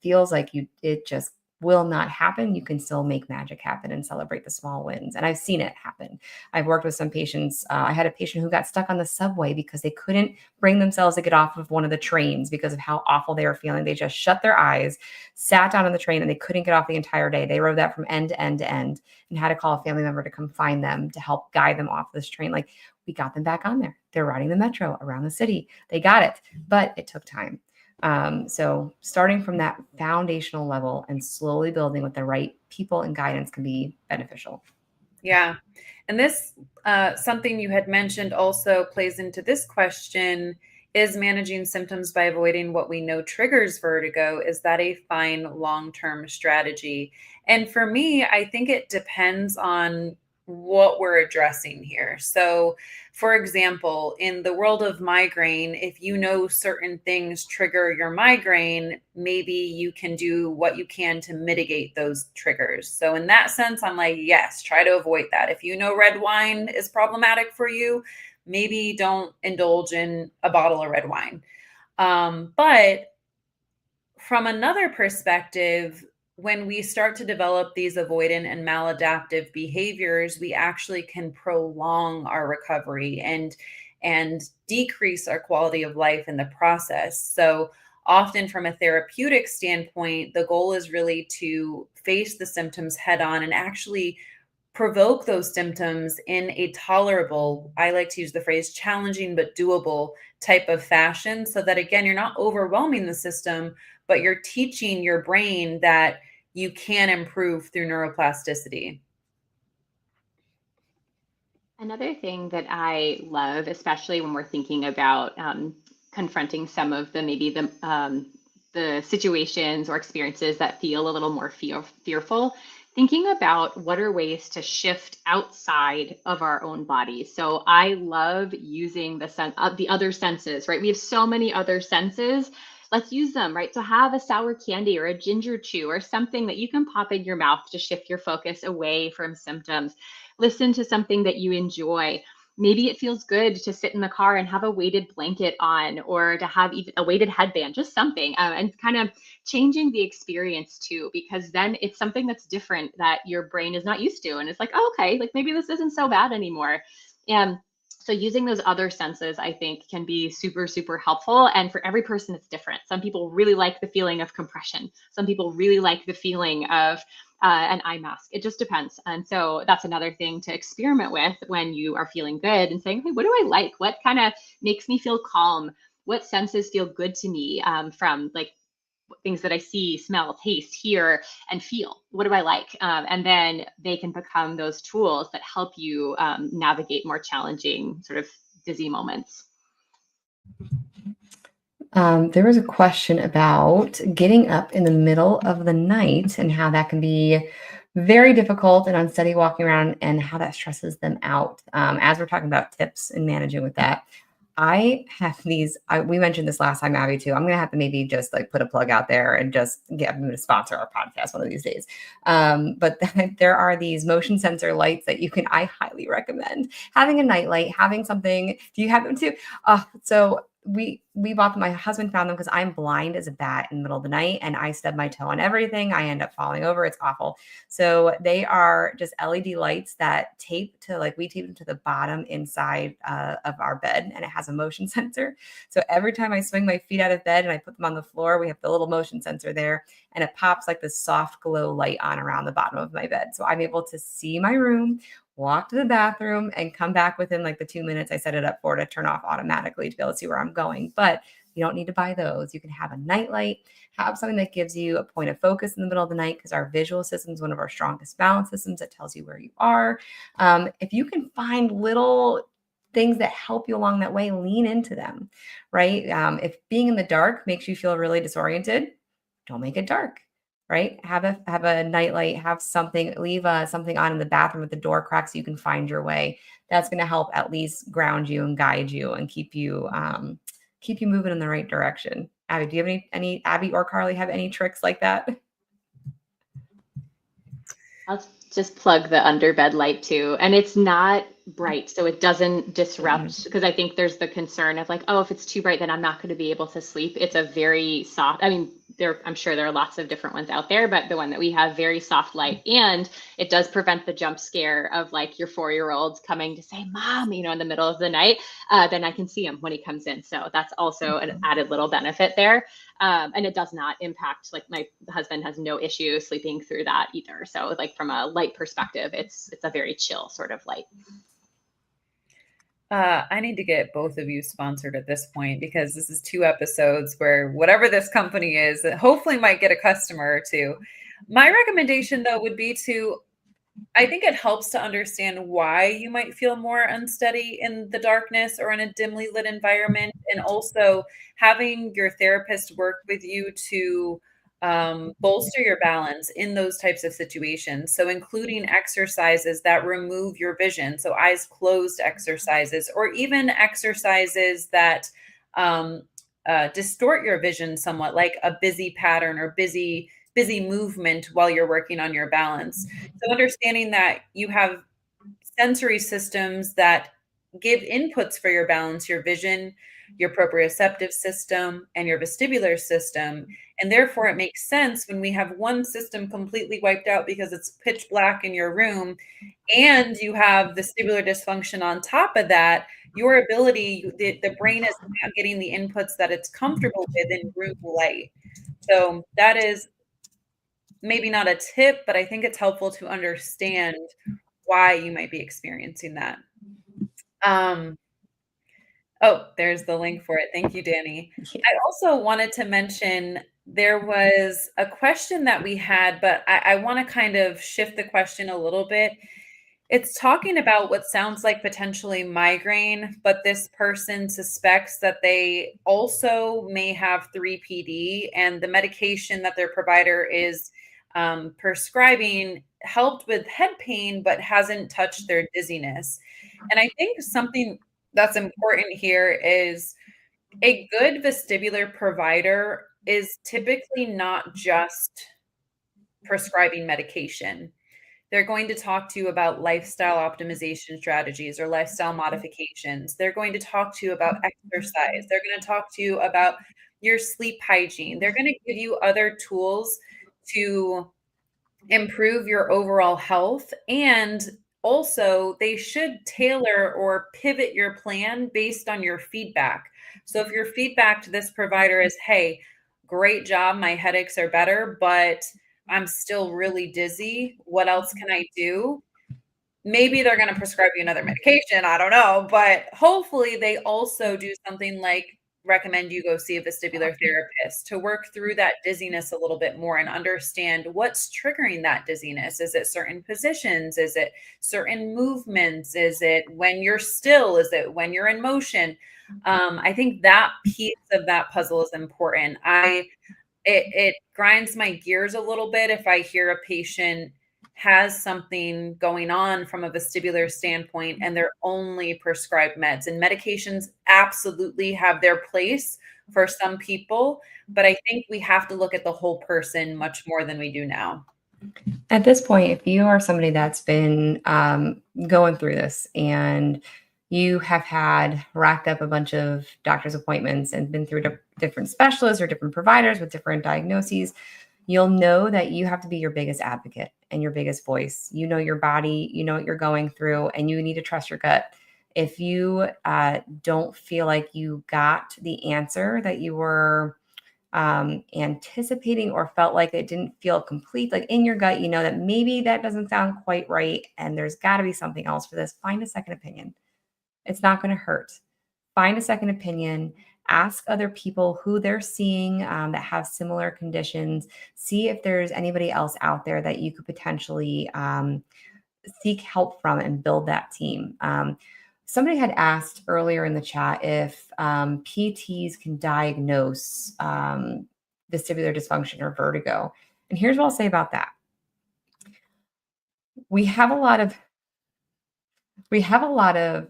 feels like it just will not happen, you can still make magic happen and celebrate the small wins. And I've seen it happen. I've worked with some patients. I had a patient who got stuck on the subway because they couldn't bring themselves to get off of one of the trains because of how awful they were feeling. They just shut their eyes, sat down on the train, and they couldn't get off the entire day. They rode that from end to end to end and had to call a family member to come find them to help guide them off this train. Like, we got them back on there. They're riding the metro around the city. They got it, but it took time. So starting from that foundational level and slowly building with the right people and guidance can be beneficial. Yeah. And this, something you had mentioned also plays into this question: is managing symptoms by avoiding what we know triggers vertigo, is that a fine long-term strategy? And for me, I think it depends on what we're addressing here. So, for example, in the world of migraine, if you know certain things trigger your migraine, maybe you can do what you can to mitigate those triggers. So in that sense, I'm like, yes, try to avoid that. If you know red wine is problematic for you, maybe don't indulge in a bottle of red wine. But from another perspective, when we start to develop these avoidant and maladaptive behaviors, we actually can prolong our recovery and decrease our quality of life in the process. So often from a therapeutic standpoint, the goal is really to face the symptoms head on and actually provoke those symptoms in a tolerable, I like to use the phrase challenging but doable type of fashion, so that again, you're not overwhelming the system, but you're teaching your brain that you can improve through neuroplasticity. Another thing that I love, especially when we're thinking about confronting some of the situations or experiences that feel a little more fearful, thinking about what are ways to shift outside of our own bodies. So I love using the other senses, right? We have so many other senses. Let's use them, right? So have a sour candy or a ginger chew or something that you can pop in your mouth to shift your focus away from symptoms. Listen to something that you enjoy. Maybe it feels good to sit in the car and have a weighted blanket on, or to have even a weighted headband, just something, and kind of changing the experience too, because then it's something that's different that your brain is not used to. And it's like, oh, okay, like maybe this isn't so bad anymore. And so using those other senses, I think, can be super, super helpful. And for every person, it's different. Some people really like the feeling of compression. Some people really like the feeling of an eye mask. It just depends. And so that's another thing to experiment with when you are feeling good and saying, hey, what do I like? What kind of makes me feel calm? What senses feel good to me, from like things that I see, smell, taste, hear, and feel? What do I like? And then they can become those tools that help you navigate more challenging sort of dizzy moments. There was a question about getting up in the middle of the night and how that can be very difficult and unsteady walking around and how that stresses them out. As we're talking about tips and managing with that, I have we mentioned this last time, Abby, too. I'm going to have to maybe just like put a plug out there and just get them to sponsor our podcast one of these days. But there are these motion sensor lights that I highly recommend having a night light, having something. Do you have them too? So we bought them. My husband found them because I'm blind as a bat in the middle of the night and I stub my toe on everything. I end up falling over. It's awful. So they are just LED lights that we tape them to the bottom inside of our bed, and it has a motion sensor. So every time I swing my feet out of bed and I put them on the floor, we have the little motion sensor there, and it pops like this soft glow light on around the bottom of my bed. So I'm able to see my room, walk to the bathroom, and come back within like the 2 minutes I set it up for to turn off automatically to be able to see where I'm going. But you don't need to buy those. You can have a night light, have something that gives you a point of focus in the middle of the night, because our visual system is one of our strongest balance systems that tells you where you are. If you can find little things that help you along that way, lean into them, right? If being in the dark makes you feel really disoriented, don't make it dark, right? Have a nightlight, have something, leave something on in the bathroom with the door cracked so you can find your way. That's going to help at least ground you and guide you and keep you moving in the right direction. Abby, do you have any Abby or Carly have any tricks like that? I'll just plug the underbed light too. And it's not bright, so it doesn't disrupt, because I think there's the concern of like, oh, if it's too bright, then I'm not going to be able to sleep. It's a very soft, I mean, I'm sure there are lots of different ones out there, but the one that we have, very soft light, and it does prevent the jump scare of like your 4-year-old coming to say, Mom, in the middle of the night. Then I can see him when he comes in. So that's also an added little benefit there. And it does not impact, like my husband has no issue sleeping through that either. So like from a light perspective, it's a very chill sort of light. I need to get both of you sponsored at this point, because this is 2 episodes where whatever this company is, hopefully might get a customer or two. My recommendation, though, would be I think it helps to understand why you might feel more unsteady in the darkness or in a dimly lit environment, and also having your therapist work with you to bolster your balance in those types of situations. So including exercises that remove your vision, so eyes closed exercises, or even exercises that distort your vision somewhat, like a busy pattern or busy movement while you're working on your balance. So understanding that you have sensory systems that give inputs for your balance, your vision, your proprioceptive system, and your vestibular system. And therefore, it makes sense when we have one system completely wiped out because it's pitch black in your room, and you have vestibular dysfunction on top of that, your ability, the brain is not getting the inputs that it's comfortable with in room light. So that is maybe not a tip, but I think it's helpful to understand why you might be experiencing that. Oh, there's the link for it. Thank you, Danny. Yeah. I also wanted to mention there was a question that we had, but I want to kind of shift the question a little bit. It's talking about what sounds like potentially migraine, but this person suspects that they also may have 3PD, and the medication that their provider is prescribing helped with head pain, but hasn't touched their dizziness. And I think something that's important here is a good vestibular provider is typically not just prescribing medication. They're going to talk to you about lifestyle optimization strategies or lifestyle modifications. They're going to talk to you about exercise. They're going to talk to you about your sleep hygiene. They're going to give you other tools to improve your overall health. And also, they should tailor or pivot your plan based on your feedback. So if your feedback to this provider is, hey, great job, my headaches are better, but I'm still really dizzy. What else can I do? Maybe they're going to prescribe you another medication. I don't know. But hopefully, they also do something like recommend you go see a vestibular therapist to work through that dizziness a little bit more and understand what's triggering that dizziness. Is it certain positions? Is it certain movements? Is it when you're still? Is it when you're in motion? I think that piece of that puzzle is important. It grinds my gears a little bit if I hear a patient has something going on from a vestibular standpoint and they're only prescribed meds. And medications absolutely have their place for some people, but I think we have to look at the whole person much more than we do now. At this point, if you are somebody that's been going through this and you have had racked up a bunch of doctor's appointments and been through different specialists or different providers with different diagnoses, you'll know that you have to be your biggest advocate and your biggest voice. You know your body, you know what you're going through, and you need to trust your gut. If you don't feel like you got the answer that you were anticipating or felt like it didn't feel complete, like in your gut, you know that maybe that doesn't sound quite right and there's got to be something else for this, find a second opinion. It's not going to hurt. Find a second opinion. Ask other people who they're seeing that have similar conditions. See if there's anybody else out there that you could potentially seek help from and build that team. Somebody had asked earlier in the chat if PTs can diagnose vestibular dysfunction or vertigo. And here's what I'll say about that. We have a lot of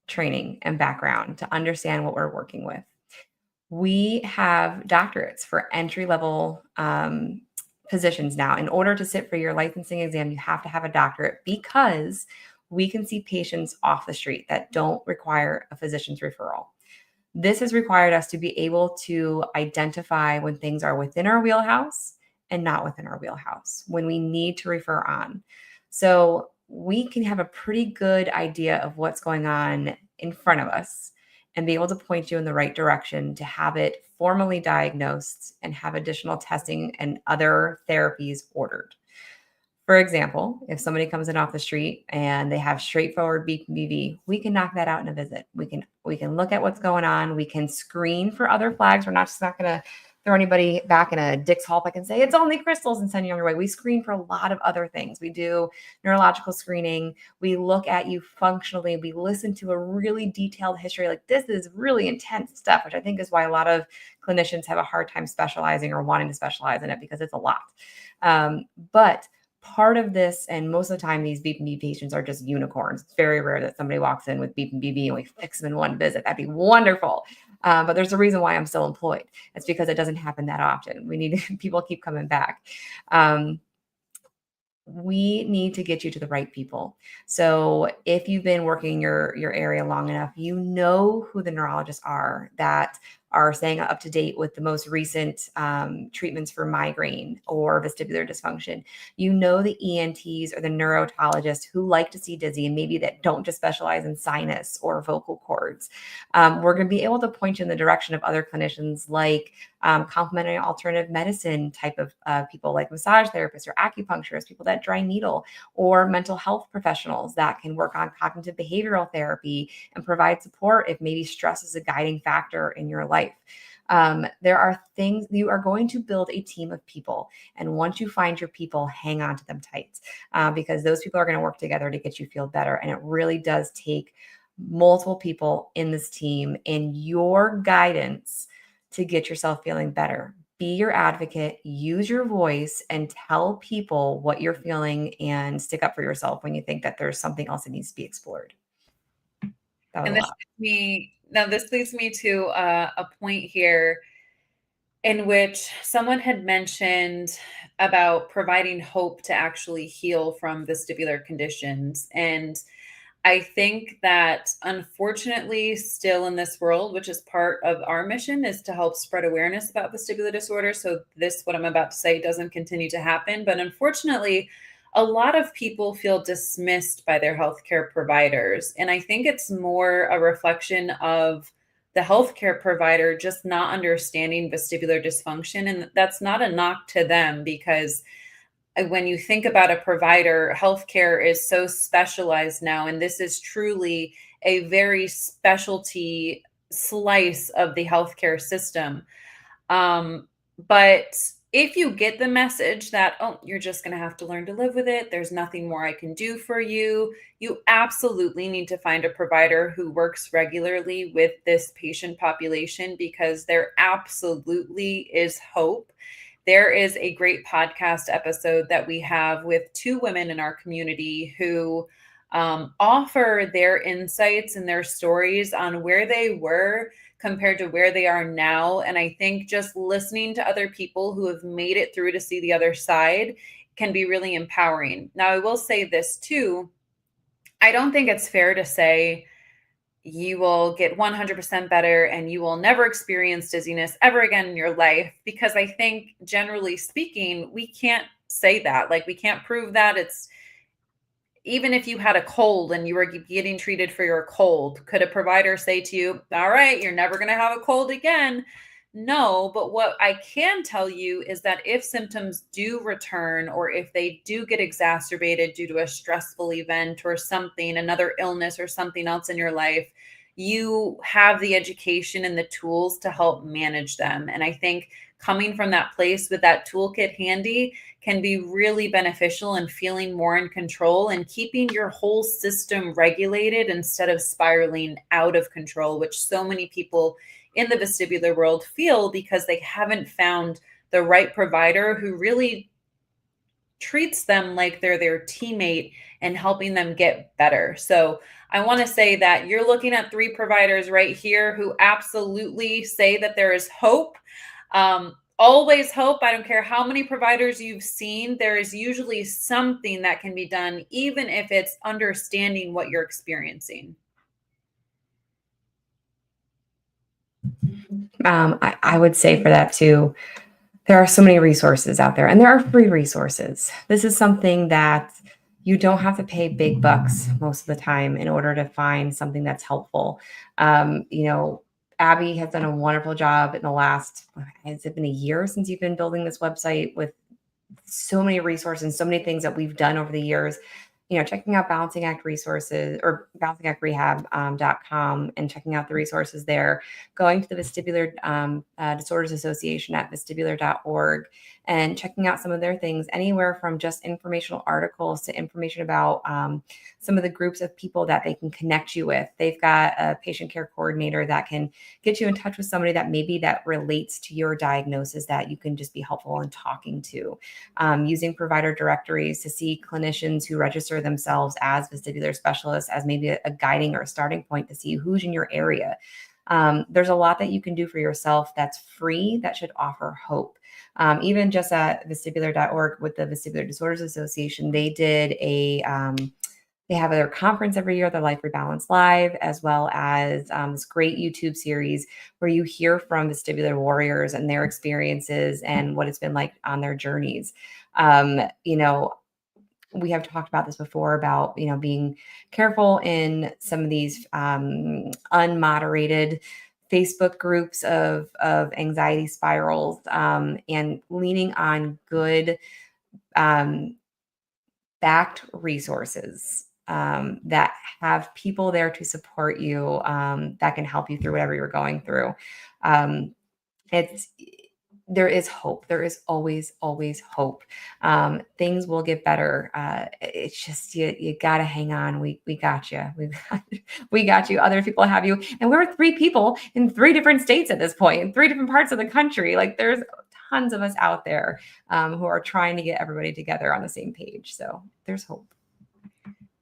training and background to understand what we're working with. We have doctorates for entry-level positions now. In order to sit for your licensing exam, you have to have a doctorate because we can see patients off the street that don't require a physician's referral. This has required us to be able to identify when things are within our wheelhouse and not within our wheelhouse, when we need to refer on. So we can have a pretty good idea of what's going on in front of us and be able to point you in the right direction to have it formally diagnosed and have additional testing and other therapies ordered. For example, if somebody comes in off the street and they have straightforward BPPV, we can knock that out in a visit. We can look at what's going on. We can screen for other flags. We're not going to throw anybody back in a Dick's Hall and say it's only crystals and send you on your way. We screen for a lot of other things. We do neurological screening. We look at you functionally. We listen to a really detailed history. Like, this is really intense stuff, which I think is why a lot of clinicians have a hard time specializing or wanting to specialize in it, because it's a lot. But part of this, and most of the time, these BPPV patients are just unicorns. It's very rare that somebody walks in with BPPV and we fix them in one visit. That'd be wonderful. But there's a reason why I'm still employed. It's because it doesn't happen that often. We need people keep coming back. We need to get you to the right people. So if you've been working your area long enough, you know who the neurologists are that are staying up to date with the most recent treatments for migraine or vestibular dysfunction. You know the ENTs or the neurotologists who like to see dizzy and maybe that don't just specialize in sinus or vocal cords. We're going to be able to point you in the direction of other clinicians like complementary alternative medicine type of people, like massage therapists or acupuncturists, people that dry needle, or mental health professionals that can work on cognitive behavioral therapy and provide support if maybe stress is a guiding factor in your life. There are things you are going to build a team of people. And once you find your people, hang on to them tight, because those people are going to work together to get you feel better. And it really does take multiple people in this team and your guidance to get yourself feeling better. Be your advocate, use your voice, and tell people what you're feeling and stick up for yourself when you think that there's something else that needs to be explored. That was And a lot. this leads me to a point here in which someone had mentioned about providing hope to actually heal from vestibular conditions. And I think that unfortunately, still in this world, which is part of our mission, is to help spread awareness about vestibular disorders. So, what I'm about to say, doesn't continue to happen. But unfortunately, a lot of people feel dismissed by their healthcare providers. And I think it's more a reflection of the healthcare provider just not understanding vestibular dysfunction. And that's not a knock to them, because when you think about a provider, healthcare is so specialized now, and this is truly a very specialty slice of the healthcare system. But if you get the message that, oh, you're just going to have to learn to live with it, there's nothing more I can do for you, you absolutely need to find a provider who works regularly with this patient population, because there absolutely is hope. There is a great podcast episode that we have with two women in our community who offer their insights and their stories on where they were compared to where they are now. And I think just listening to other people who have made it through to see the other side can be really empowering. Now, I will say this too. I don't think it's fair to say you will get 100% better and you will never experience dizziness ever again in your life, because I think generally speaking, we can't say that. Like, we can't prove that. It's, even if you had a cold and you were getting treated for your cold, could a provider say to you, all right, you're never going to have a cold again? No, but what I can tell you is that if symptoms do return, or if they do get exacerbated due to a stressful event or something, another illness or something else in your life, you have the education and the tools to help manage them. And I think coming from that place with that toolkit handy can be really beneficial in feeling more in control and keeping your whole system regulated instead of spiraling out of control, which so many people in the vestibular world feel because they haven't found the right provider who really treats them like they're their teammate and helping them get better. So I want to say that you're looking at three providers right here who absolutely say that there is hope. Always hope. I don't care how many providers you've seen, there is usually something that can be done, even if it's understanding what you're experiencing. I would say for that too, there are so many resources out there, and there are free resources. This is something that you don't have to pay big bucks most of the time in order to find something that's helpful. Abby has done a wonderful job in the last, has it been a year since you've been building this website, with so many resources and so many things that we've done over the years. Checking out Balancing Act resources, or balancingactrehab.com, and checking out the resources there, going to the Vestibular Disorders Association at vestibular.org, and checking out some of their things, anywhere from just informational articles to information about some of the groups of people that they can connect you with. They've got a patient care coordinator that can get you in touch with somebody that maybe that relates to your diagnosis that you can just be helpful in talking to. Using provider directories to see clinicians who register themselves as vestibular specialists as maybe a guiding or a starting point to see who's in your area. There's a lot that you can do for yourself that's free that should offer hope. Even just at vestibular.org with the Vestibular Disorders Association, they did they have their conference every year, their Life Rebalance Live, as well as this great YouTube series where you hear from vestibular warriors and their experiences and what it's been like on their journeys. We have talked about this before about, being careful in some of these unmoderated Facebook groups of anxiety spirals, and leaning on good backed resources that have people there to support you, that can help you through whatever you're going through. there is hope. There is always, always hope. Things will get better. It's just, you got to hang on. We got you. We got you. Other people have you. And we're 3 people in 3 different states at this point, in 3 different parts of the country. Like, there's tons of us out there who are trying to get everybody together on the same page. So there's hope.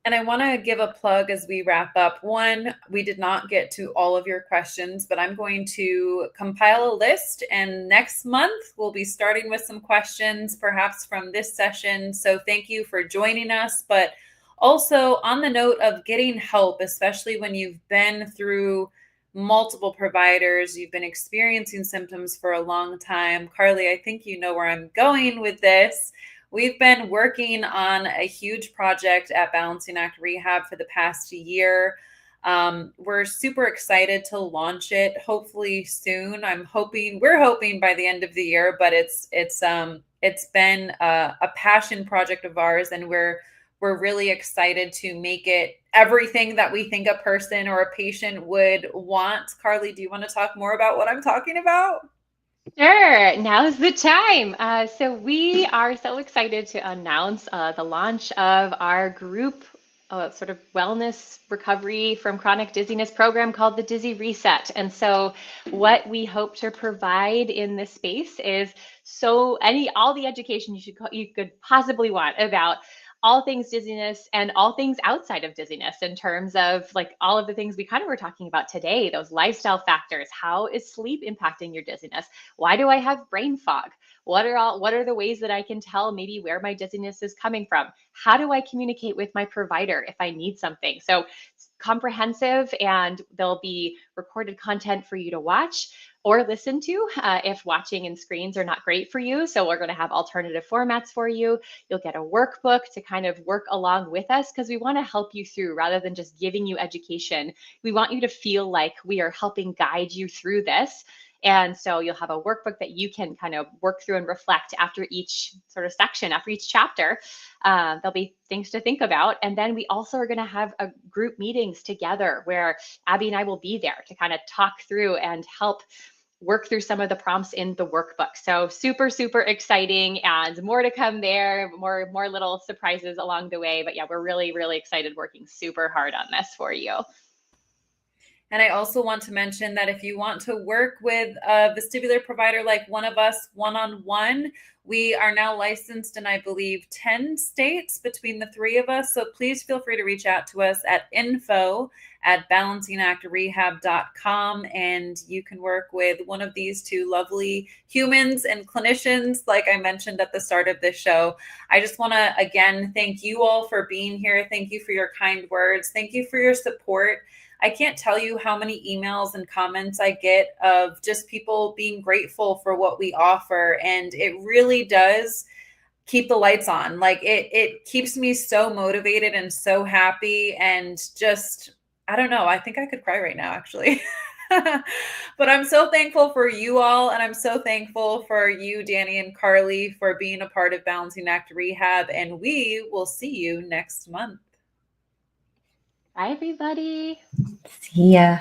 And I want to give a plug as we wrap up. One, we did not get to all of your questions, but I'm going to compile a list. And next month, we'll be starting with some questions, perhaps from this session. So thank you for joining us. But also, on the note of getting help, especially when you've been through multiple providers, you've been experiencing symptoms for a long time. Carly, I think you know where I'm going with this. We've been working on a huge project at Balancing Act Rehab for the past year. We're super excited to launch it, hopefully soon. We're hoping by the end of the year, but it's been a passion project of ours, and we're really excited to make it everything that we think a person or a patient would want. Carly, do you want to talk more about what I'm talking about? Sure, now's the time. So we are so excited to announce the launch of our group sort of wellness recovery from chronic dizziness program called the Dizzy Reset. And so what we hope to provide in this space is all the education you could possibly want about all things dizziness and all things outside of dizziness, in terms of like all of the things we kind of were talking about today, those lifestyle factors. How is sleep impacting your dizziness? Why do I have brain fog? What are the ways that I can tell maybe where my dizziness is coming from? How do I communicate with my provider if I need something? So comprehensive, and there'll be recorded content for you to watch or listen to if watching and screens are not great for you. So we're going to have alternative formats for you. You'll get a workbook to kind of work along with us, because we want to help you through rather than just giving you education. We want you to feel like we are helping guide you through this. And so you'll have a workbook that you can kind of work through and reflect after each sort of section, after each chapter. There'll be things to think about. And then we also are going to have a group meetings together where Abby and I will be there to kind of talk through and help work through some of the prompts in the workbook. So super, super exciting, and more to come there, more little surprises along the way. But yeah, we're really, really excited, working super hard on this for you. And I also want to mention that if you want to work with a vestibular provider like one of us one-on-one, we are now licensed in, I believe, 10 states between the 3 of us. So please feel free to reach out to us at info@balancingactrehab.com, and you can work with one of these 2 lovely humans and clinicians, like I mentioned at the start of this show. I just want to, again, thank you all for being here. Thank you for your kind words. Thank you for your support. I can't tell you how many emails and comments I get of just people being grateful for what we offer. And it really does keep the lights on. Like it keeps me so motivated and so happy, and just, I don't know, I think I could cry right now, actually. But I'm so thankful for you all. And I'm so thankful for you, Danny and Carly, for being a part of Balancing Act Rehab. And we will see you next month. Bye, everybody. See ya.